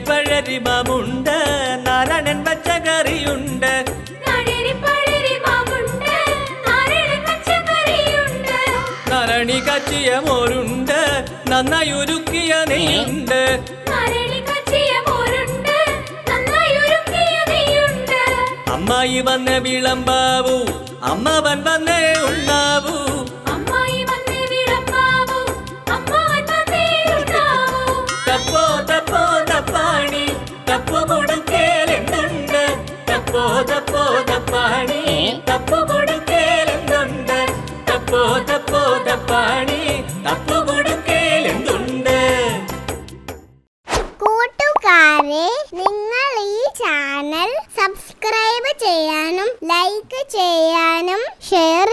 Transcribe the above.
പഴരിമാമുണ്ട് നാരായണൻ പച്ചക്കറിയുണ്ട് നാരണി കച്ചിയ മോരുണ്ട് നന്നായി ഉരുക്കിയ നെയ്യുണ്ട് അമ്മായി വന്ന് വിളമ്പാവൂ അമ്മാവൻ വന്നേ ഉണ്ണാവൂ തപ്പോ തപ്പോ തപ്പാണി തപ്പു കൊടുക്കേലെന്തുണ്ട് തപ്പോ തപ്പോ തപ്പാണി തപ്പു കൊടുക്കേലെന്തുണ്ട് തപ്പോ തപ്പോ തപ്പാണി തപ്പു കൊടുക്കേലെന്തുണ്ട്. കൂട്ടുകാരെ, നിങ്ങൾ ഈ ചാനൽ സബ്സ്ക്രൈബ് ചെയ്യാനും ലൈക്ക് ചെയ്യാനും ഷെയർ